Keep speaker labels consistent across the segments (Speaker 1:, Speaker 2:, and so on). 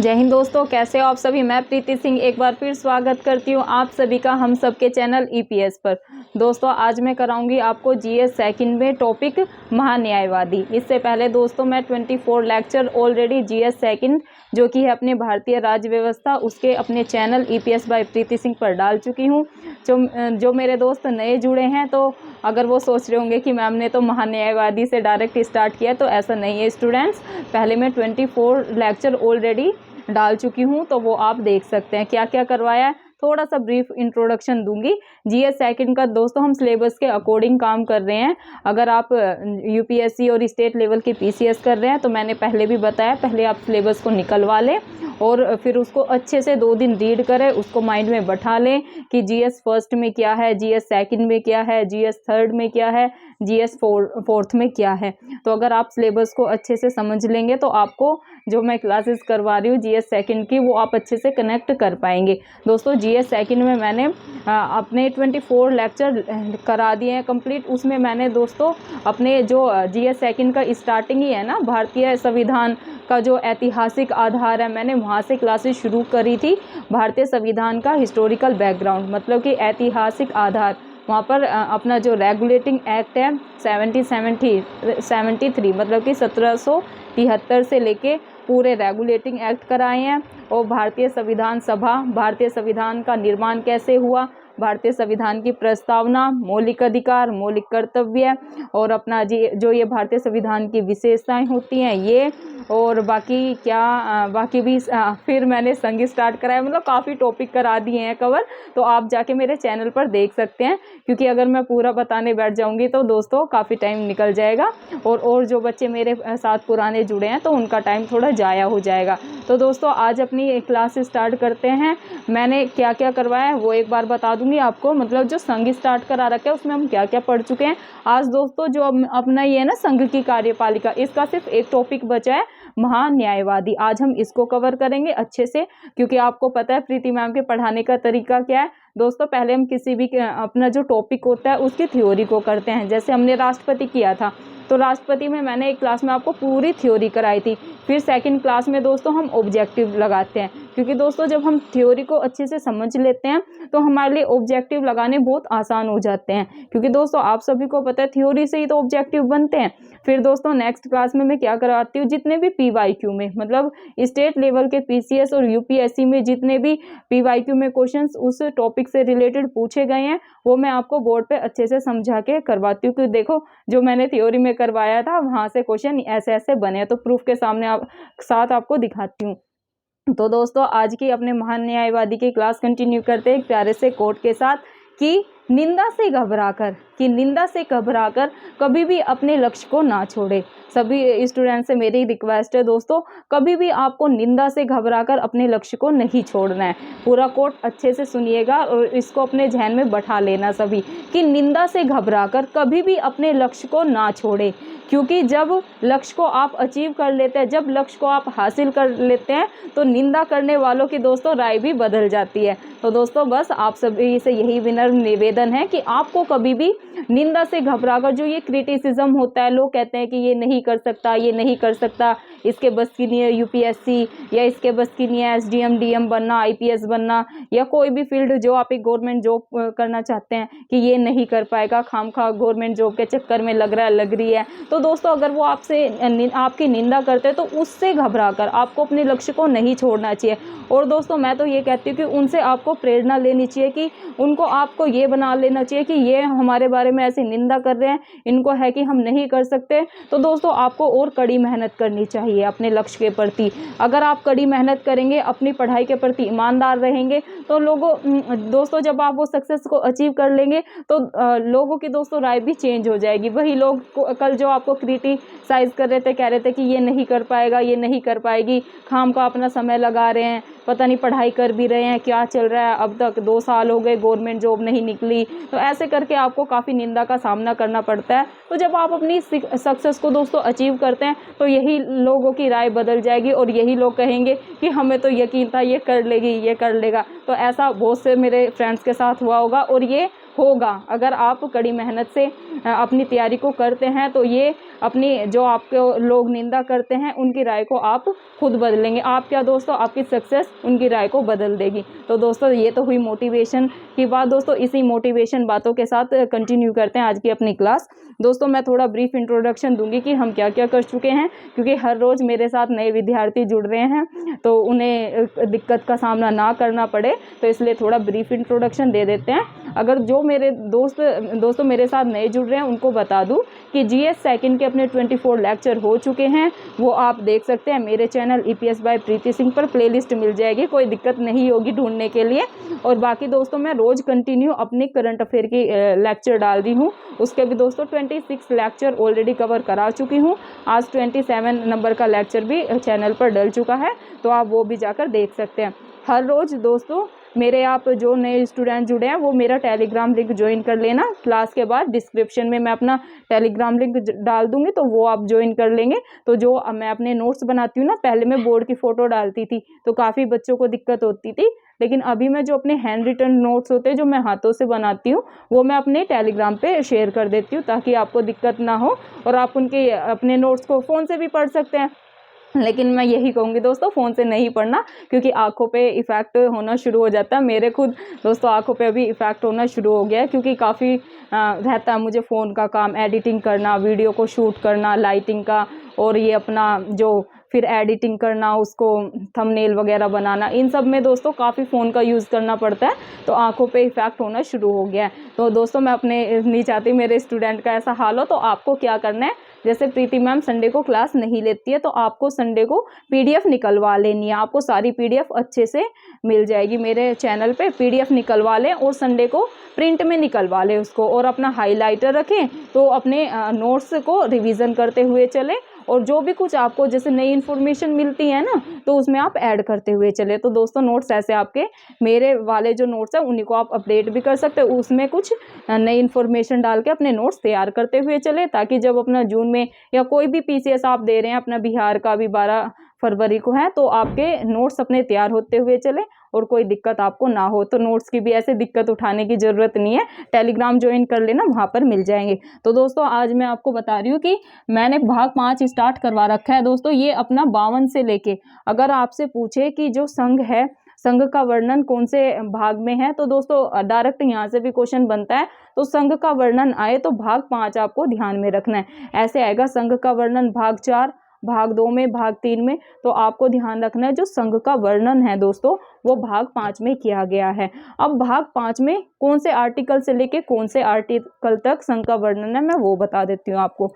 Speaker 1: जय हिंद दोस्तों, कैसे हो आप सभी। मैं प्रीति सिंह एक बार फिर स्वागत करती हूँ आप सभी का हम सबके चैनल ईपीएस पर। दोस्तों आज मैं कराऊंगी आपको जीएस सेकंड में टॉपिक महान्यायवादी। इससे पहले दोस्तों मैं 24 लेक्चर ऑलरेडी जीएस सेकंड जो कि है अपने भारतीय राज्य व्यवस्था उसके अपने चैनल ईपीएस बाय प्रीति सिंह पर डाल चुकी हूँ। जो मेरे दोस्त नए जुड़े हैं तो अगर वो सोच रहे होंगे कि मैम ने तो महान्यायवादी से डायरेक्ट स्टार्ट किया, तो ऐसा नहीं है स्टूडेंट्स। पहले मैं 24 लेक्चर ऑलरेडी डाल चुकी हूँ, तो वो आप देख सकते हैं क्या क्या करवाया है। थोड़ा सा ब्रीफ इंट्रोडक्शन दूंगी। जीएस सेकंड का दोस्तों हम सिलेबस के अकॉर्डिंग काम कर रहे हैं। अगर आप यूपीएससी और स्टेट लेवल की पीसीएस कर रहे हैं तो मैंने पहले भी बताया, पहले आप सिलेबस को निकलवा लें और फिर उसको अच्छे से 2 दिन रीड करें, उसको माइंड में बैठा लें कि जीएस फर्स्ट में क्या है, जीएस सेकंड में क्या है, जीएस थर्ड में क्या है, जीएस फोर्थ में क्या है। तो अगर आप सिलेबस को अच्छे से समझ लेंगे तो आपको जो मैं क्लासेस करवा रही हूँ जीएस सेकंड की वो आप अच्छे से कनेक्ट कर पाएंगे। दोस्तों जीएस सेकंड में मैंने अपने 24 लेक्चर करा दिए हैं कंप्लीट। उसमें मैंने दोस्तों अपने जो जीएस सेकंड का स्टार्टिंग ही है ना, भारतीय संविधान का जो ऐतिहासिक आधार है, मैंने वहाँ से क्लासेस शुरू करी थी। भारतीय संविधान का हिस्टोरिकल बैकग्राउंड मतलब कि ऐतिहासिक आधार, वहाँ पर अपना जो रेगुलेटिंग एक्ट है 1773 मतलब कि 1773 से लेके पूरे रेगुलेटिंग एक्ट कराए हैं। और भारतीय संविधान सभा, भारतीय संविधान का निर्माण कैसे हुआ, भारतीय संविधान की प्रस्तावना, मौलिक अधिकार, मौलिक कर्तव्य और अपना जो ये भारतीय संविधान की विशेषताएं होती हैं ये, और बाकी क्या बाकी भी फिर मैंने संगीत स्टार्ट कराया। मतलब काफ़ी टॉपिक करा दिए हैं कवर, तो आप जाके मेरे चैनल पर देख सकते हैं, क्योंकि अगर मैं पूरा बताने बैठ जाऊंगी तो दोस्तों काफ़ी टाइम निकल जाएगा और जो बच्चे मेरे साथ पुराने जुड़े हैं तो उनका टाइम थोड़ा ज़ाया हो जाएगा। तो दोस्तों आज अपनी क्लास स्टार्ट करते हैं। मैंने क्या क्या करवाया है वो एक बार बता दूंगी आपको। मतलब जो संघ स्टार्ट करा रखा है उसमें हम क्या क्या पढ़ चुके हैं। आज दोस्तों जो अपना ये है ना संघ की कार्यपालिका, इसका सिर्फ एक टॉपिक बचा है महान्यायवादी। आज हम इसको कवर करेंगे अच्छे से, क्योंकि आपको पता है प्रीति मैम के पढ़ाने का तरीका क्या है। दोस्तों पहले हम किसी भी अपना जो टॉपिक होता है उसकी थ्योरी को करते हैं। जैसे हमने राष्ट्रपति किया था तो राष्ट्रपति में मैंने एक क्लास में आपको पूरी थ्योरी कराई थी। फिर सेकंड क्लास में दोस्तों हम ऑब्जेक्टिव लगाते हैं, क्योंकि दोस्तों जब हम थ्योरी को अच्छे से समझ लेते हैं तो हमारे लिए ऑब्जेक्टिव लगाने बहुत आसान हो जाते हैं, क्योंकि दोस्तों आप सभी को पता है थ्योरी से ही तो ऑब्जेक्टिव बनते हैं। फिर दोस्तों नेक्स्ट क्लास में मैं क्या करवाती हूँ, जितने भी पीवाईक्यू में मतलब स्टेट लेवल के पीसीएस और यूपीएससी में जितने भी पीवाईक्यू में क्वेश्चंस उस टॉपिक से रिलेटेड पूछे गए हैं वो मैं आपको बोर्ड पे अच्छे से समझा के करवाती हूँ। क्योंकि देखो जो मैंने थ्योरी में करवाया था वहां से क्वेश्चन ऐसे ऐसे बने, तो प्रूफ के सामने साथ आपको दिखाती हूँ। तो दोस्तों आज की अपने महान न्यायवादी की क्लास कंटिन्यू करते हैं एक प्यारे से कोट के साथ कि निंदा से घबराकर कभी भी अपने लक्ष्य को ना छोड़े। सभी स्टूडेंट से मेरी रिक्वेस्ट है दोस्तों, कभी भी आपको निंदा से घबराकर अपने लक्ष्य को नहीं छोड़ना है। पूरा कोट अच्छे से सुनिएगा और इसको अपने ज़हन में बैठा लेना सभी, कि निंदा से घबराकर कभी भी अपने लक्ष्य को ना छोड़े। क्योंकि जब लक्ष्य को आप अचीव कर लेते हैं, जब लक्ष्य को आप हासिल कर लेते हैं तो निंदा करने वालों की दोस्तों राय भी बदल जाती है। तो दोस्तों बस आप सभी से यही विनम्र निवेदन है कि आपको कभी भी निंदा से घबराकर, जो ये क्रिटिसिज्म होता है, लोग कहते हैं कि ये नहीं कर सकता, ये नहीं कर सकता, इसके बस की नहीं है यूपीएससी, या इसके बस की नहीं है एसडीएम डीएम बनना, आईपीएस बनना, या कोई भी फील्ड जो आप एक गवर्नमेंट जॉब करना चाहते हैं, कि ये नहीं कर पाएगा, खामखा गवर्नमेंट जॉब के चक्कर में लग रही है। तो दोस्तों अगर वो आपसे आपकी निंदा करते हैं तो उससे घबराकर आपको अपने लक्ष्य को नहीं छोड़ना चाहिए। और दोस्तों मैं तो ये कहती हूँ कि उनसे आपको प्रेरणा लेनी चाहिए, कि उनको आपको ये बना लेना चाहिए कि ये हमारे बारे में ऐसी निंदा कर रहे हैं, इनको है कि हम नहीं कर सकते। तो दोस्तों आपको और कड़ी मेहनत करनी चाहिए अपने लक्ष्य के प्रति। अगर आप कड़ी मेहनत करेंगे, अपनी पढ़ाई के प्रति ईमानदार रहेंगे, तो दोस्तों जब आप वो सक्सेस को अचीव कर लेंगे तो लोगों की दोस्तों राय भी चेंज हो जाएगी। वही लोग कल जो आपको क्रिटिसाइज कर रहे थे, कह रहे थे कि ये नहीं कर पाएगा, ये नहीं कर पाएगी, खाम का अपना समय लगा रहे हैं, पता नहीं पढ़ाई कर भी रहे हैं, क्या चल रहा है, अब तक 2 साल हो गए गवर्नमेंट जॉब नहीं निकली, तो ऐसे करके आपको काफ़ी निंदा का सामना करना पड़ता है। तो जब आप अपनी सक्सेस को दोस्तों अचीव करते हैं तो यही लोगों की राय बदल जाएगी और यही लोग कहेंगे कि हमें तो यकीन था ये कर लेगी, ये कर लेगा। तो ऐसा बहुत से मेरे फ्रेंड्स के साथ हुआ होगा और ये होगा। अगर आप कड़ी मेहनत से अपनी तैयारी को करते हैं तो ये अपनी जो आपको लोग निंदा करते हैं उनकी राय को आप खुद बदलेंगे। आप क्या दोस्तों, आपकी सक्सेस उनकी राय को बदल देगी। तो दोस्तों ये तो हुई मोटिवेशन की बात। दोस्तों इसी मोटिवेशन बातों के साथ कंटिन्यू करते हैं आज की अपनी क्लास। दोस्तों मैं थोड़ा ब्रीफ इंट्रोडक्शन दूंगी कि हम क्या क्या कर चुके हैं, क्योंकि हर रोज़ मेरे साथ नए विद्यार्थी जुड़ रहे हैं तो उन्हें दिक्कत का सामना ना करना पड़े, तो इसलिए थोड़ा ब्रीफ इंट्रोडक्शन दे देते हैं। अगर जो मेरे दोस्तों मेरे साथ नए जुड़ रहे हैं उनको बता दूं कि जीएस सेकंड के अपने 24 लेक्चर हो चुके हैं, वो आप देख सकते हैं मेरे चैनल EPS बाय प्रीति सिंह पर प्लेलिस्ट मिल जाएगी, कोई दिक्कत नहीं होगी ढूंढने के लिए। और बाकी दोस्तों मैं रोज़ कंटिन्यू अपने करंट अफेयर की लेक्चर डाल रही हूँ, उसके भी दोस्तों 26 लेक्चर ऑलरेडी कवर करा चुकी हूँ। आज 27 नंबर का लेक्चर भी चैनल पर डल चुका है, तो आप वो भी जाकर देख सकते हैं। हर रोज़ दोस्तों मेरे आप जो नए स्टूडेंट जुड़े हैं वो मेरा टेलीग्राम लिंक ज्वाइन कर लेना। क्लास के बाद डिस्क्रिप्शन में मैं अपना टेलीग्राम लिंक डाल दूंगी, तो वो आप ज्वाइन कर लेंगे। तो जो मैं अपने नोट्स बनाती हूँ ना, पहले मैं बोर्ड की फ़ोटो डालती थी तो काफ़ी बच्चों को दिक्कत होती थी, लेकिन अभी मैं जो अपने हैंड रिटन नोट्स होते हैं जो मैं हाथों से बनाती हूँ वो मैं अपने टेलीग्राम पे शेयर कर देती हूँ, ताकि आपको दिक्कत ना हो और आप उनके अपने नोट्स को फ़ोन से भी पढ़ सकते हैं। लेकिन मैं यही कहूँगी दोस्तों, फ़ोन से नहीं पढ़ना, क्योंकि आँखों पे इफ़ेक्ट होना शुरू हो जाता है। मेरे खुद दोस्तों आँखों पे अभी इफ़ेक्ट होना शुरू हो गया है, क्योंकि काफ़ी रहता है मुझे फ़ोन का काम, एडिटिंग करना, वीडियो को शूट करना, लाइटिंग का, और ये अपना जो फिर एडिटिंग करना, उसको थंबनेल वगैरह बनाना, इन सब में दोस्तों काफ़ी फ़ोन का यूज़ करना पड़ता है, तो आँखों पे इफ़ेक्ट होना शुरू हो गया है। तो दोस्तों मैं अपने नहीं चाहती मेरे स्टूडेंट का ऐसा हाल हो। तो आपको क्या करना है, जैसे प्रीति मैम संडे को क्लास नहीं लेती है तो आपको संडे को PDF निकलवा लेनी है। आपको सारी PDF अच्छे से मिल जाएगी मेरे चैनल पे। PDF निकलवा लें और संडे को प्रिंट में निकलवा लें उसको, और अपना हाइलाइटर रखें, तो अपने नोट्स को रिवीजन करते हुए चलें, और जो भी कुछ आपको जैसे नई इन्फॉर्मेशन मिलती है ना तो उसमें आप ऐड करते हुए चले। तो दोस्तों नोट्स ऐसे आपके मेरे वाले जो नोट्स हैं उन्हीं को आप अपडेट भी कर सकते हो, उसमें कुछ नई इन्फॉर्मेशन डाल के अपने नोट्स तैयार करते हुए चले, ताकि जब अपना जून में या कोई भी PCS आप दे रहे हैं, अपना बिहार का भी 12 फरवरी को है, तो आपके नोट्स अपने तैयार होते हुए चले और कोई दिक्कत आपको ना हो। तो नोट्स की भी ऐसे दिक्कत उठाने की ज़रूरत नहीं है, टेलीग्राम ज्वाइन कर लेना, वहाँ पर मिल जाएंगे। तो दोस्तों आज मैं आपको बता रही हूँ कि मैंने भाग 5 स्टार्ट करवा रखा है दोस्तों। ये अपना 52 से लेके, अगर आपसे पूछे कि जो संघ है, संघ का वर्णन कौन से भाग में है, तो दोस्तों डायरेक्ट यहाँ से भी क्वेश्चन बनता है। तो संघ का वर्णन आए तो भाग 5 आपको ध्यान में रखना है। ऐसे आएगा संघ का वर्णन भाग 4, भाग 2 में, भाग 3 में, तो आपको ध्यान रखना है जो संघ का वर्णन है दोस्तों वो भाग 5 में किया गया है। अब भाग 5 में कौन से आर्टिकल से लेके कौन से आर्टिकल तक संघ का वर्णन है, मैं वो बता देती हूँ आपको।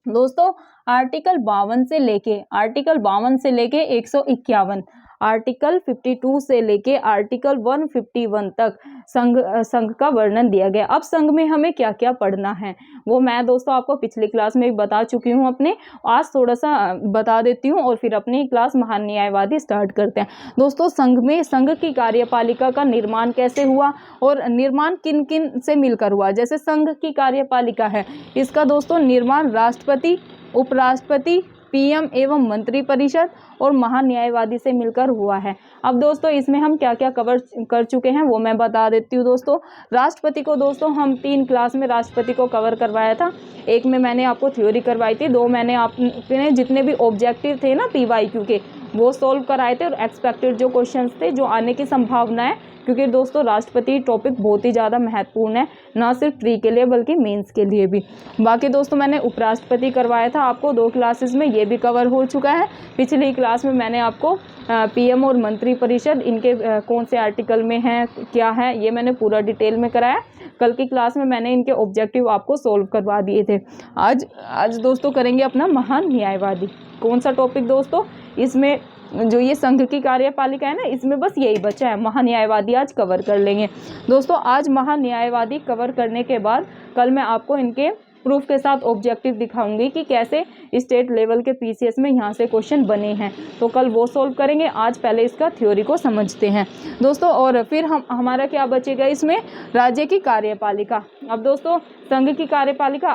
Speaker 1: दोस्तों आर्टिकल 52 से लेके 151, आर्टिकल 52 से लेके आर्टिकल 151 तक संघ का वर्णन दिया गया। अब संघ में हमें क्या क्या पढ़ना है वो मैं दोस्तों आपको पिछली क्लास में बता चुकी हूँ अपने, आज थोड़ा सा बता देती हूँ और फिर अपनी क्लास महान न्यायवादी स्टार्ट करते हैं। दोस्तों संघ में संघ की कार्यपालिका का निर्माण कैसे हुआ और निर्माण किन किन से मिलकर हुआ। जैसे संघ की कार्यपालिका है, इसका दोस्तों निर्माण राष्ट्रपति, उपराष्ट्रपति, PM एवं मंत्री परिषद और महान न्यायवादी से मिलकर हुआ है। अब दोस्तों इसमें हम क्या क्या कवर कर चुके हैं वो मैं बता देती हूँ। दोस्तों राष्ट्रपति को दोस्तों हम 3 क्लास में राष्ट्रपति को कवर करवाया था। एक में मैंने आपको थ्योरी करवाई थी, 2 मैंने आपने जितने भी ऑब्जेक्टिव थे ना PYQ के वो सोल्व कराए थे, और एक्सपेक्टेड जो क्वेश्चंस थे जो आने की संभावना है, क्योंकि दोस्तों राष्ट्रपति टॉपिक बहुत ही ज़्यादा महत्वपूर्ण है, ना सिर्फ प्री के लिए बल्कि मेंस के लिए भी। बाकी दोस्तों मैंने उपराष्ट्रपति करवाया था आपको 2 क्लासेस में, ये भी कवर हो चुका है। पिछली क्लास में मैंने आपको PM और मंत्री परिषद इनके कौन से आर्टिकल में है क्या है ये मैंने पूरा डिटेल में कराया। कल की क्लास में मैंने इनके ऑब्जेक्टिव आपको सोल्व करवा दिए थे। आज दोस्तों करेंगे अपना महान न्यायवादी। कौन सा टॉपिक दोस्तों, इसमें जो ये संघ की कार्यपालिका है ना, इसमें बस यही बचा है, महान न्यायवादी आज कवर कर लेंगे। दोस्तों आज महान न्यायवादी कवर करने के बाद कल मैं आपको इनके प्रूफ के साथ ऑब्जेक्टिव दिखाऊंगी कि कैसे स्टेट लेवल के पीसीएस में यहाँ से क्वेश्चन बने हैं, तो कल वो सॉल्व करेंगे। आज पहले इसका थ्योरी को समझते हैं दोस्तों। और फिर हमारा क्या बचेगा इसमें, राज्य की कार्यपालिका। अब दोस्तों संघ की कार्यपालिका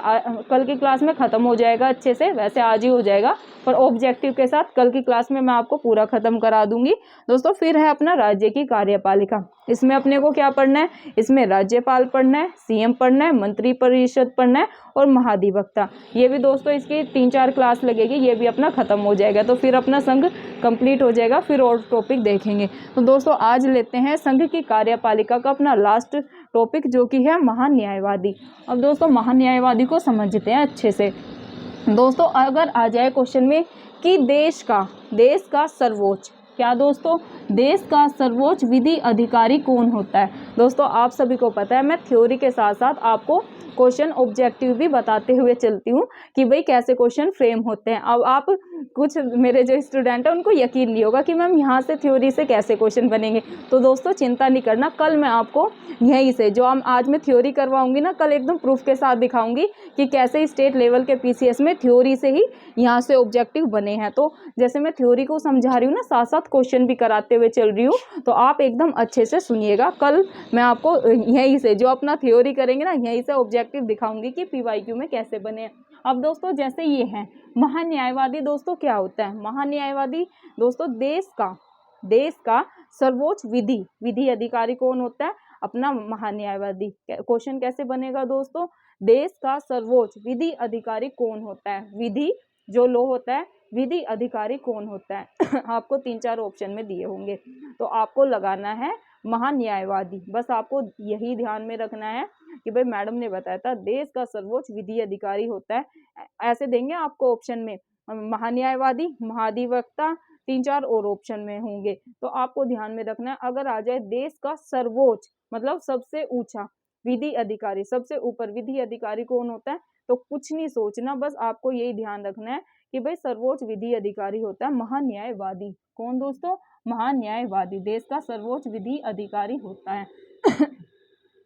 Speaker 1: कल की क्लास में खत्म हो जाएगा अच्छे से, वैसे आज ही हो जाएगा, पर ऑब्जेक्टिव के साथ कल की क्लास में मैं आपको पूरा खत्म करा दूंगी दोस्तों। फिर है अपना राज्य की कार्यपालिका। इसमें अपने को क्या पढ़ना है, इसमें राज्यपाल पढ़ना है, सीएम पढ़ना है, मंत्री परिषद पढ़ना है और महाधिवक्ता। ये भी दोस्तों इसकी 3-4 क्लास लगेगी, ये भी अपना खत्म हो जाएगा, तो फिर अपना संघ कंप्लीट हो जाएगा, फिर और टॉपिक देखेंगे। तो दोस्तों आज लेते हैं संघ की कार्यपालिका का अपना लास्ट टॉपिक, जो कि है महान्यायवादी। अब दोस्तों महान्यायवादी को समझते हैं अच्छे से। दोस्तों अगर आ जाए क्वेश्चन में कि देश का सर्वोच्च, क्या दोस्तों, देश का सर्वोच्च विधि अधिकारी कौन होता है। दोस्तों आप सभी को पता है, मैं थ्योरी के साथ साथ आपको क्वेश्चन ऑब्जेक्टिव भी बताते हुए चलती हूँ कि भाई कैसे क्वेश्चन फ्रेम होते हैं। अब आप कुछ मेरे जो स्टूडेंट हैं उनको यकीन नहीं होगा कि मैम यहाँ से थ्योरी से कैसे क्वेश्चन बनेंगे, तो दोस्तों चिंता नहीं करना, कल मैं आपको यहीं से जो हम आज मैं थ्योरी करवाऊंगी ना, कल एकदम प्रूफ के साथ दिखाऊंगी कि कैसे स्टेट लेवल के पीसीएस में थ्योरी से ही यहाँ से ऑब्जेक्टिव बने हैं। तो जैसे मैं थ्योरी को समझा रही हूँ ना, साथ साथ क्वेश्चन भी कराते हुए चल रही हूँ, तो आप एकदम अच्छे से सुनिएगा। कल मैं आपको यहीं से जो अपना थ्योरी करेंगे ना, यहीं से ऑब्जेक्टिव दिखाऊंगी कि पीवाईक्यू में कैसे बने। अब दोस्तों जैसे ये है महान्यायवादी, दोस्तों क्या होता है महान्यायवादी, दोस्तों देश का सर्वोच्च विधि अधिकारी कौन होता है, अपना महान्यायवादी। क्वेश्चन कैसे बनेगा दोस्तों, देश का सर्वोच्च विधि अधिकारी कौन होता है, विधि जो लो होता है, विधि अधिकारी कौन होता है आपको 3-4 ऑप्शन में दिए होंगे, तो आपको लगाना है महान्यायवादी। बस आपको यही ध्यान में रखना है कि भाई मैडम ने बताया था देश का सर्वोच्च विधि अधिकारी होता है, ऐसे देंगे आपको ऑप्शन में महान्यायवादी, महाधिवक्ता, 3-4 और ऑप्शन में होंगे, तो आपको ध्यान में रखना है। अगर आ जाए देश का सर्वोच्च मतलब सबसे ऊंचा विधि अधिकारी, सबसे ऊपर विधि अधिकारी कौन होता है, तो कुछ नहीं सोचना, बस आपको यही ध्यान रखना है कि भाई सर्वोच्च विधि अधिकारी होता है महान्यायवादी। कौन दोस्तों, महान्यायवादी देश का सर्वोच्च विधि अधिकारी होता है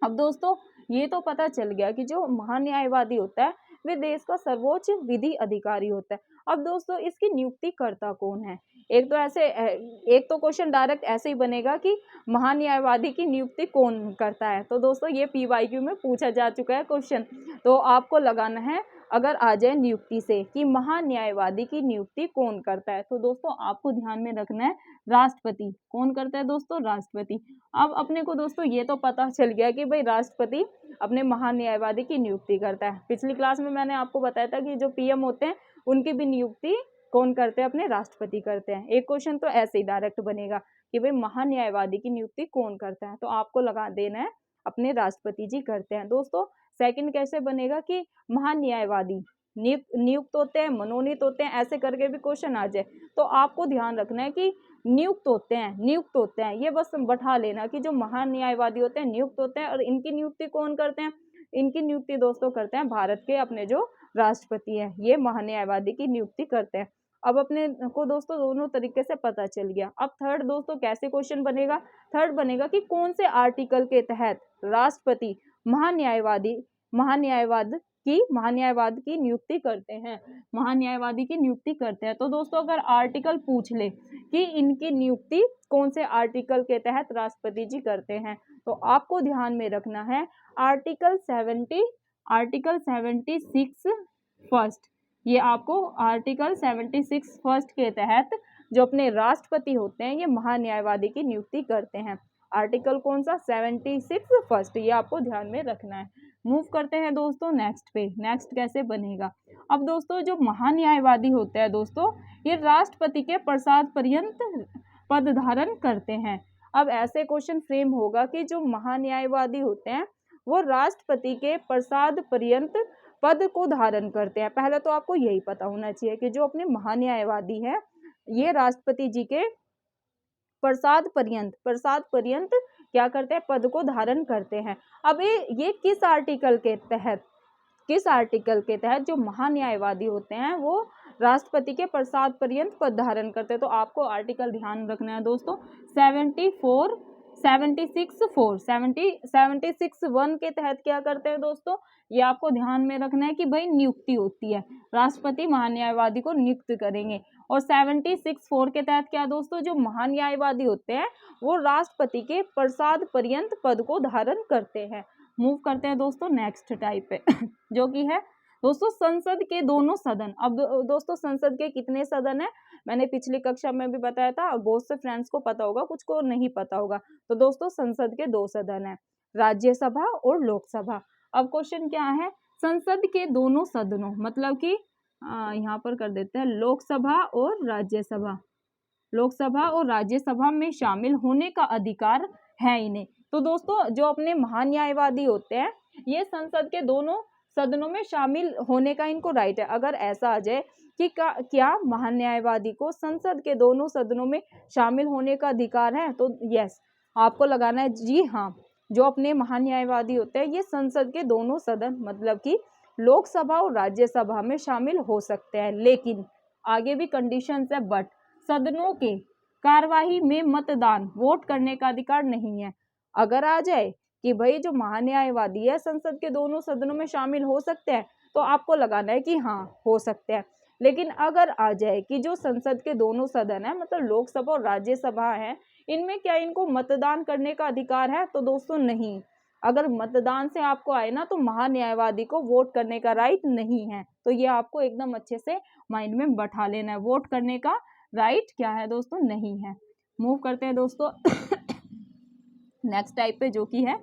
Speaker 1: अब दोस्तों ये तो पता चल गया कि जो महान्यायवादी होता है वे देश का सर्वोच्च विधि अधिकारी होता है। अब दोस्तों इसकी नियुक्ति करता कौन है, एक तो क्वेश्चन डायरेक्ट ऐसे ही बनेगा कि महान्यायवादी की नियुक्ति कौन करता है, तो दोस्तों ये पीवाईक्यू में पूछा जा चुका है क्वेश्चन, तो आपको लगाना है अगर आ जाए नियुक्ति से कि महान्यायवादी की नियुक्ति कौन करता है, तो दोस्तों आपको ध्यान में रखना है राष्ट्रपति। कौन करता है दोस्तों, राष्ट्रपति। अब अपने को दोस्तों ये तो पता चल गया कि भाई राष्ट्रपति अपने महान्यायवादी की नियुक्ति करता है। पिछली क्लास में मैंने आपको बताया था कि जो पीएम होते हैं उनकी भी नियुक्ति कौन करते हैं, अपने राष्ट्रपति करते हैं। एक क्वेश्चन तो ऐसे ही डायरेक्ट बनेगा कि भाई महान्यायवादी की नियुक्ति कौन करता है, तो आपको लगा देना है अपने राष्ट्रपति जी करते हैं। दोस्तों सेकंड कैसे बनेगा कि महान्यायवादी नियुक्त होते हैं, मनोनीत होते हैं, ऐसे करके भी क्वेश्चन आ जाए, तो आपको ध्यान रखना है कि नियुक्त होते हैं, ये बस बैठा लेना कि जो महान्यायवादी होते हैं नियुक्त होते हैं। और इनकी नियुक्ति कौन करते हैं, इनकी नियुक्ति दोस्तों करते हैं भारत के अपने जो राष्ट्रपति हैं, ये महान्यायवादी की नियुक्ति करते हैं। अब अपने को दोस्तों दोनों तरीके से पता चल गया। अब थर्ड दोस्तों कैसे क्वेश्चन बनेगा, थर्ड बनेगा कि कौन से आर्टिकल के तहत राष्ट्रपति महान्यायवाद की नियुक्ति करते हैं, महान्यायवादी की नियुक्ति करते हैं। तो दोस्तों अगर आर्टिकल पूछ ले कि इनकी नियुक्ति कौन से आर्टिकल के तहत राष्ट्रपति जी करते हैं, तो आपको ध्यान में रखना है आर्टिकल 76 फर्स्ट, ये आपको आर्टिकल 76 फर्स्ट के तहत जो अपने राष्ट्रपति होते हैं ये महान्यायवादी की नियुक्ति करते हैं। आर्टिकल कौन सा, 76 फर्स्ट, ये आपको ध्यान में रखना है। मूव करते हैं दोस्तों नेक्स्ट पे, नेक्स्ट कैसे बनेगा। अब दोस्तों जो महान्यायवादी होते हैं दोस्तों ये राष्ट्रपति के प्रसाद पर्यंत पद धारण करते हैं। अब ऐसे क्वेश्चन फ्रेम होगा कि जो महान्यायवादी होते हैं वो राष्ट्रपति के प्रसाद पर्यंत पद को धारण करते हैं। पहले तो आपको यही पता होना चाहिए कि जो अपने महान्यायवादी है ये राष्ट्रपति जी के प्रसाद पर्यंत क्या करते हैं, पद को धारण करते हैं। अब ये किस आर्टिकल के तहत जो महान्यायवादी होते हैं वो राष्ट्रपति के प्रसाद पर्यंत पद धारण करते हैं, तो आपको आर्टिकल ध्यान रखना है दोस्तों 74 76(1) के तहत क्या करते हैं दोस्तों, ये आपको ध्यान में रखना है कि भाई नियुक्ति होती है, राष्ट्रपति महान्यायवादी को नियुक्त करेंगे। और 76(4) के तहत क्या दोस्तों, जो महान्यायवादी होते हैं वो राष्ट्रपति के प्रसाद पर्यंत पद को धारण करते हैं। मूव करते हैं दोस्तों नेक्स्ट टाइप पे जो कि है दोस्तों संसद के दोनों सदन। अब दोस्तों संसद के कितने सदन है, मैंने पिछली कक्षा में भी बताया था, बहुत से फ्रेंड्स को पता होगा, कुछ को नहीं पता होगा। तो दोस्तों संसद के 2 सदन है, राज्यसभा और लोकसभा। अब क्वेश्चन क्या है, संसद के दोनों सदनों मतलब कि यहाँ पर कर देते हैं लोकसभा और राज्यसभा, लोकसभा और राज्यसभा में शामिल होने का अधिकार है इन्हें। तो दोस्तों जो अपने महान्यायवादी होते हैं ये संसद के दोनों सदनों में शामिल होने का इनको राइट है। अगर ऐसा आ जाए कि क्या महान्यायवादी को संसद के दोनों सदनों में शामिल होने का अधिकार है, तो यस आपको लगाना है जी हाँ, जो अपने महान्यायवादी होते हैं ये संसद के दोनों सदन मतलब कि लोकसभा और राज्यसभा में शामिल हो सकते हैं। लेकिन आगे भी कंडीशंस है, बट सदनों के कार्यवाही में मतदान वोट करने का अधिकार नहीं है। अगर आ जाए कि भाई जो महान्यायवादी है संसद के दोनों सदनों में शामिल हो सकते हैं, तो आपको लगाना है कि हाँ हो सकते हैं। लेकिन अगर आ जाए कि जो संसद के दोनों सदन है मतलब लोकसभा और राज्यसभा है, इनमें क्या इनको मतदान करने का अधिकार है, तो दोस्तों नहीं। अगर मतदान से आपको आए ना तो महान्यायवादी को वोट करने का राइट नहीं है। तो ये आपको एकदम अच्छे से माइंड में बैठा लेना है, वोट करने का राइट क्या है दोस्तों, नहीं है। मूव करते हैं दोस्तों नेक्स्ट टाइप पे जो कि है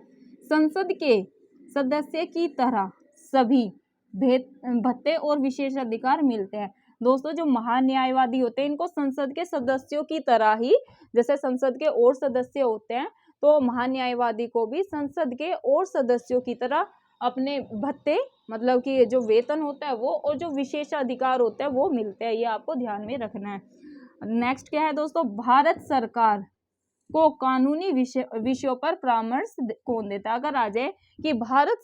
Speaker 1: संसद के सदस्य की तरह सभी भत्ते और विशेष अधिकार मिलते हैं। दोस्तों जो महान्यायवादी होते हैं इनको संसद के सदस्यों की तरह ही, जैसे संसद के और सदस्य होते हैं तो महान्यायवादी को भी संसद के और सदस्यों की तरह अपने भत्ते मतलब कि जो वेतन होता है वो और जो विशेष अधिकार होते हैं वो मिलते हैं। ये आपको ध्यान में रखना है। नेक्स्ट क्या है दोस्तों, भारत सरकार को कानूनी विषयों पर परामर्श कौन देता है। अगर आ जाए कि भारत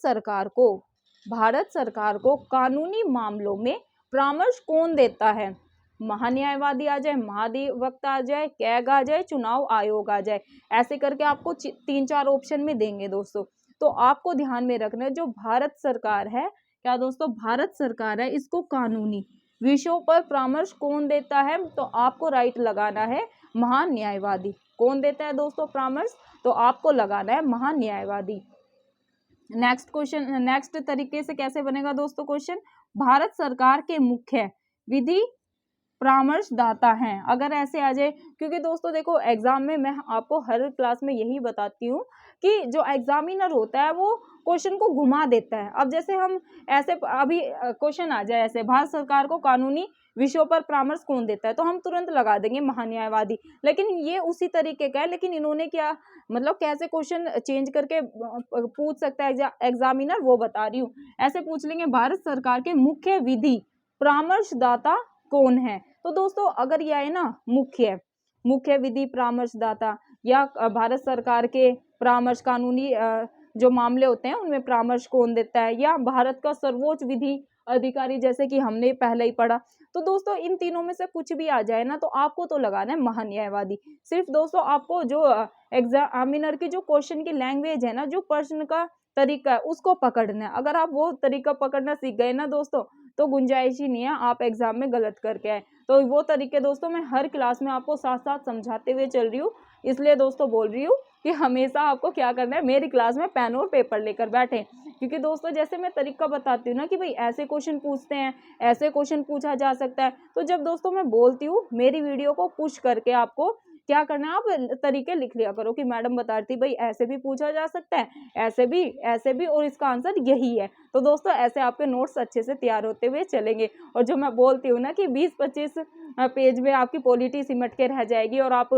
Speaker 1: सरकार को कानूनी मामलों में परामर्श कौन देता है, महान्यायवादी आ जाए, महाधिवक्ता आ जाए, कैग आ जाए, चुनाव आयोग आ जाए, ऐसे करके आपको 3-4 ऑप्शन में देंगे दोस्तों। तो आपको ध्यान में रखना है जो भारत सरकार है, क्या दोस्तों भारत सरकार है, इसको कानूनी विषयों पर परामर्श कौन देता है, तो आपको राइट लगाना है महान्यायवादी। कौन देता है दोस्तों परामर्श, तो आपको लगाना है महान्यायवादी। नेक्स्ट क्वेश्चन, नेक्स्ट तरीके से कैसे बनेगा दोस्तों क्वेश्चन, भारत सरकार के मुख्य विधि परामर्शदाता हैं। अगर ऐसे आ जाए, क्योंकि दोस्तों देखो एग्जाम में मैं आपको हर क्लास में यही बताती हूँ कि जो एग्जामिनर होता है वो क्वेश्चन को घुमा देता है। अब जैसे हम ऐसे अभी क्वेश्चन आ जाए ऐसे, भारत सरकार को कानूनी विषयों पर परामर्श कौन देता है, तो हम तुरंत लगा देंगे महान्यायवादी। लेकिन ये उसी तरीके का है, लेकिन इन्होंने क्या मतलब कैसे क्वेश्चन चेंज करके पूछ सकता है एग्जामिनर, वो बता रही हूँ। ऐसे पूछ लेंगे भारत सरकार के मुख्य विधि परामर्शदाता कौन है, तो दोस्तों अगर यह है ना मुख्य विधि परामर्शदाता या भारत सरकार के परामर्श कानूनी जो मामले होते हैं उनमें परामर्श कौन देता है, या भारत का सर्वोच्च विधि अधिकारी जैसे कि हमने पहले ही पढ़ा, तो दोस्तों इन तीनों में से कुछ भी आ जाए ना तो आपको तो लगाना है महान्यायवादी। सिर्फ दोस्तों आपको जो एग्जामिनर की जो क्वेश्चन की लैंग्वेज है ना, जो प्रश्न का तरीका है उसको पकड़ना है। अगर आप वो तरीका पकड़ना सीख गए ना दोस्तों तो गुंजाइश ही नहीं है आप एग्जाम में गलत करके आए। तो वो तरीके दोस्तों मैं हर क्लास में आपको साथ साथ समझाते हुए चल रही हूँ, इसलिए दोस्तों बोल रही हूँ कि हमेशा आपको क्या करना है, मेरी क्लास में पेन और पेपर लेकर बैठे। क्योंकि दोस्तों जैसे मैं तरीका बताती हूँ ना कि भाई ऐसे क्वेश्चन पूछते हैं, ऐसे क्वेश्चन पूछा जा सकता है, तो जब दोस्तों मैं बोलती हूँ मेरी वीडियो को पुश करके आपको क्या करना है, आप तरीके लिख लिया करो कि मैडम बता रही थी भाई ऐसे भी पूछा जा सकता है, ऐसे भी और इसका आंसर यही है। तो दोस्तों ऐसे आपके नोट्स अच्छे से तैयार होते हुए चलेंगे। और जो मैं बोलती हूँ ना कि 20-25 पेज में आपकी पॉलिटी सिमट के रह जाएगी, और आप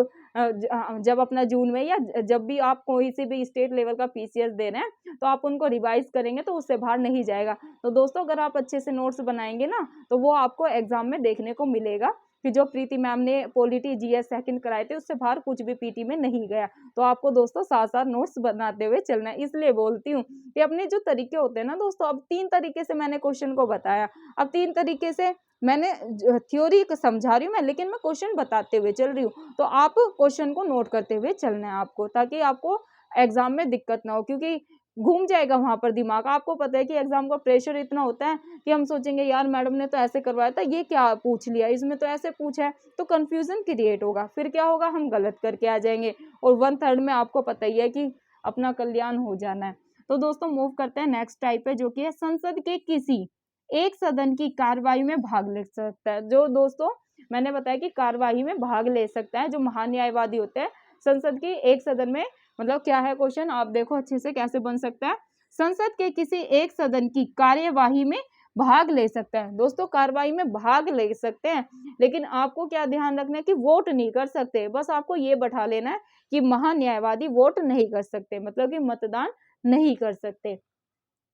Speaker 1: जब अपना जून में या जब भी आप कोई सी भी स्टेट लेवल का PCS दे रहे हैं तो आप उनको रिवाइज करेंगे तो उससे बाहर नहीं जाएगा। तो दोस्तों अगर आप अच्छे से नोट्स बनाएंगे ना तो वो आपको एग्जाम में देखने को मिलेगा। कि जो प्रीति मैम ने पॉलिटी जीएस सेकंड कराए थे उससे बाहर कुछ भी पीटी में नहीं गया। तो आपको दोस्तों साथ साथ नोट्स बनाते हुए चलना है। इसलिए बोलती हूँ कि अपने जो तरीके होते हैं ना दोस्तों, अब 3 तरीके से मैंने क्वेश्चन को बताया, अब 3 तरीके से मैंने थ्योरी को समझा रही हूँ मैं, लेकिन मैं क्वेश्चन बताते हुए चल रही हूँ। तो आप क्वेश्चन को नोट करते हुए चलना है आपको, ताकि आपको एग्जाम में दिक्कत ना हो, क्योंकि घूम जाएगा वहां पर दिमाग। आपको पता है कि एग्जाम का प्रेशर इतना होता है कि हम सोचेंगे यार मैडम ने तो ऐसे करवाया था, ये क्या पूछ लिया, इसमें तो ऐसे पूछा है, तो कंफ्यूजन क्रिएट होगा। फिर क्या होगा, हम गलत करके आ जाएंगे और 1/3 में आपको पता ही है कि अपना कल्याण हो जाना है। तो दोस्तों मूव करते हैं नेक्स्ट टाइप है, जो कि है संसद के किसी एक सदन की कार्यवाही में भाग ले सकता है। जो दोस्तों मैंने बताया कि कार्यवाही में भाग ले सकता है जो महान्यायवादी होते हैं संसद की एक सदन में। मतलब क्या है क्वेश्चन, आप देखो अच्छे से कैसे बन सकता है। संसद के किसी एक सदन की कार्यवाही में भाग ले सकता है। दोस्तों कार्यवाही में भाग ले सकते हैं, लेकिन आपको क्या ध्यान रखना है कि वोट नहीं कर सकते। बस आपको ये बैठा लेना है कि महान्यायवादी वोट नहीं कर सकते, मतलब कि मतदान नहीं कर सकते।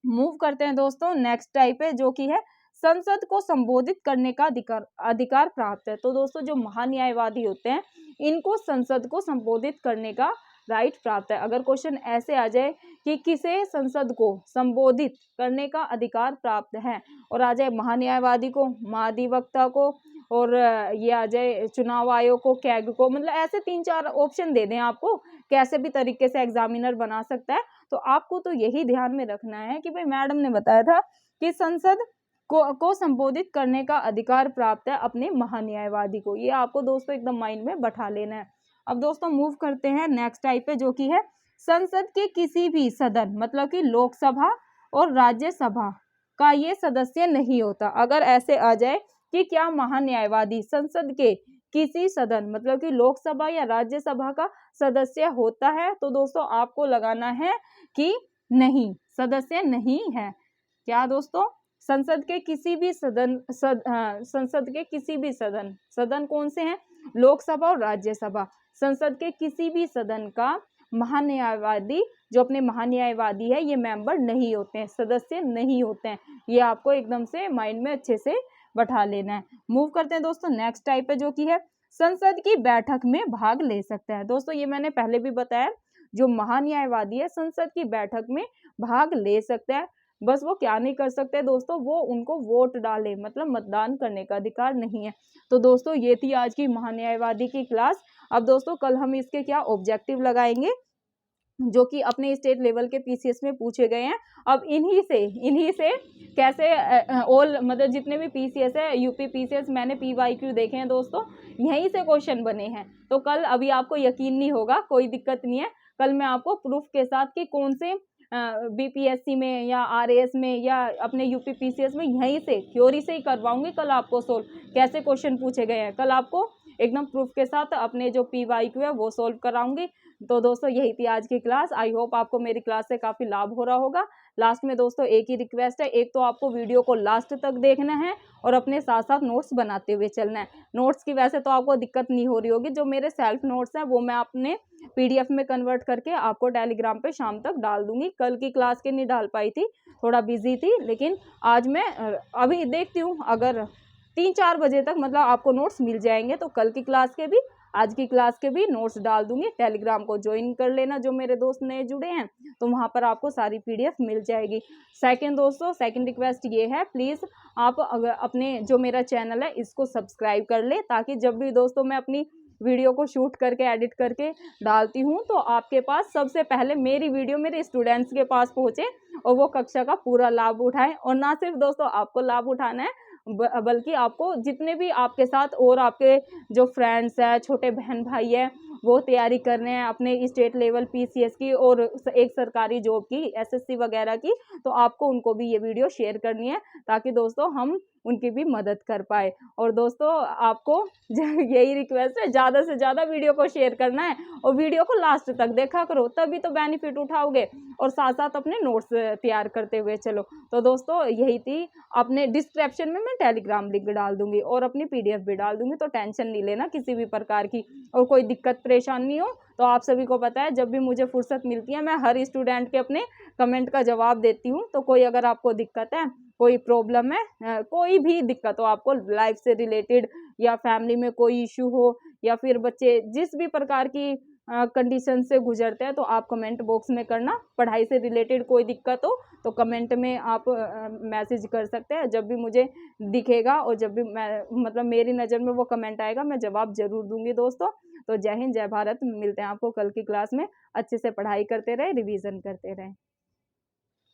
Speaker 1: मूव करते हैं दोस्तों नेक्स्ट टाइप है, जो कि है संसद को संबोधित करने का अधिकार प्राप्त है। तो दोस्तों जो महान्यायवादी होते हैं इनको संसद को संबोधित करने का राइट प्राप्त है। अगर क्वेश्चन ऐसे आ जाए कि किसे संसद को संबोधित करने का अधिकार प्राप्त है, और आ जाए महान्यायवादी को, महाधिवक्ता को, और ये आ जाए चुनाव आयोग को, कैग को, मतलब ऐसे 3-4 ऑप्शन दे दें आपको, कैसे भी तरीके से एग्जामिनर बना सकता है। तो आपको तो यही ध्यान में रखना है कि भाई मैडम ने बताया था कि संसद को संबोधित करने का अधिकार प्राप्त है अपने महान्यायवादी को। ये आपको दोस्तों एकदम माइंड में बैठा लेना है। अब दोस्तों मूव करते हैं नेक्स्ट टाइप पे, जो कि है संसद के किसी भी सदन, मतलब कि लोकसभा और राज्यसभा का ये सदस्य नहीं होता। अगर ऐसे आ जाए कि क्या महान्यायवादी संसद के किसी सदन, मतलब कि लोकसभा या राज्यसभा का सदस्य होता है, तो दोस्तों आपको लगाना है कि नहीं, सदस्य नहीं है। क्या दोस्तों, संसद के किसी भी संसद के किसी भी सदन कौन से हैं, लोकसभा और राज्यसभा, संसद के किसी भी सदन का महान्यायवादी, जो अपने महान्यायवादी है, ये मेंबर नहीं होते हैं, सदस्य नहीं होते हैं। ये आपको एकदम से माइंड में अच्छे से बैठा लेना है। मूव करते हैं दोस्तों नेक्स्ट टाइप है, जो कि है संसद की बैठक में भाग ले सकता है। दोस्तों ये मैंने पहले भी बताया, जो महान्यायवादी है संसद की बैठक में भाग ले सकता है। बस वो क्या नहीं कर सकते दोस्तों, वो उनको वोट डाले, मतलब मतदान करने का अधिकार नहीं है। तो दोस्तों ये थी आज की महान्यायवादी की क्लास। अब दोस्तों कल हम इसके क्या ऑब्जेक्टिव लगाएंगे, जो कि अपने स्टेट लेवल के पीसीएस में पूछे गए हैं। अब इन्हीं से कैसे ऑल, मतलब जितने भी पीसीएस है, यूपी पीसीएस, मैंने पीवाईक्यू देखे हैं दोस्तों, यहीं से क्वेश्चन बने हैं। तो कल अभी आपको यकीन नहीं होगा, कोई दिक्कत नहीं है, कल मैं आपको प्रूफ के साथ कि कौन से बीपीएससी में या आरएएस में या अपने यूपी पीसीएस में यहीं से थ्योरी से ही करवाऊंगी कल आपको सोल्व, कैसे क्वेश्चन पूछे गए हैं, कल आपको एकदम प्रूफ के साथ अपने जो पीवाईक्यू है वो सोल्व कराऊंगी। तो दोस्तों यही थी आज की क्लास। आई होप आपको मेरी क्लास से काफ़ी लाभ हो रहा होगा। लास्ट में दोस्तों एक ही रिक्वेस्ट है, एक तो आपको वीडियो को लास्ट तक देखना है और अपने साथ साथ नोट्स बनाते हुए चलना है। नोट्स की वैसे तो आपको दिक्कत नहीं हो रही होगी, जो मेरे सेल्फ नोट्स हैं वो मैं अपने पीडीएफ में कन्वर्ट करके आपको टेलीग्राम पे शाम तक डाल दूंगी। कल की क्लास के नहीं डाल पाई थी, थोड़ा बिजी थी, लेकिन आज मैं अभी देखती हूँ, अगर 3-4 बजे तक मतलब आपको नोट्स मिल जाएंगे तो कल की क्लास के भी, आज की क्लास के भी नोट्स डाल दूंगी। टेलीग्राम को ज्वाइन कर लेना, जो मेरे दोस्त नए जुड़े हैं, तो वहाँ पर आपको सारी पीडीएफ मिल जाएगी। सेकंड रिक्वेस्ट ये है, प्लीज़ आप अगर अपने जो मेरा चैनल है इसको सब्सक्राइब कर ले, ताकि जब भी दोस्तों मैं अपनी वीडियो को शूट करके एडिट करके डालती हूँ तो आपके पास सबसे पहले मेरी वीडियो मेरे स्टूडेंट्स के पास पहुँचे और वो कक्षा का पूरा लाभ उठाएं। और ना सिर्फ दोस्तों आपको लाभ उठाना है, बल्कि आपको जितने भी आपके साथ और आपके जो फ्रेंड्स हैं, छोटे बहन भाई हैं, वो तैयारी कर रहे हैं अपने स्टेट लेवल पीसीएस की और एक सरकारी जॉब की, एसएससी वगैरह की, तो आपको उनको भी ये वीडियो शेयर करनी है, ताकि दोस्तों हम उनकी भी मदद कर पाए। और दोस्तों आपको यही रिक्वेस्ट है, ज़्यादा से ज़्यादा वीडियो को शेयर करना है और वीडियो को लास्ट तक देखा करो, तभी तो बेनिफिट उठाओगे और साथ साथ अपने नोट्स तैयार करते हुए चलो। तो दोस्तों यही थी, अपने डिस्क्रिप्शन में मैं टेलीग्राम लिंक डाल दूंगी और अपनी पीडीएफ भी डाल दूंगी, तो टेंशन नहीं लेना किसी भी प्रकार की। और कोई दिक्कत परेशानी हो तो आप सभी को पता है, जब भी मुझे फुर्सत मिलती है मैं हर स्टूडेंट के अपने कमेंट का जवाब देती हूँ। तो कोई अगर आपको दिक्कत है कोई प्रॉब्लम है, कोई भी दिक्कत हो आपको लाइफ से रिलेटेड, या फैमिली में कोई इश्यू हो, या फिर बच्चे जिस भी प्रकार की कंडीशन से गुजरते हैं, तो आप कमेंट बॉक्स में करना। पढ़ाई से रिलेटेड कोई दिक्कत हो तो कमेंट में आप मैसेज कर सकते हैं। जब भी मुझे दिखेगा और जब भी मैं मतलब मेरी नज़र में वो कमेंट आएगा, मैं जवाब ज़रूर दूंगी दोस्तों। तो जय हिंद, जय भारत। मिलते हैं आपको कल की क्लास में। अच्छे से पढ़ाई करते रहे, रिवीजन करते रहें।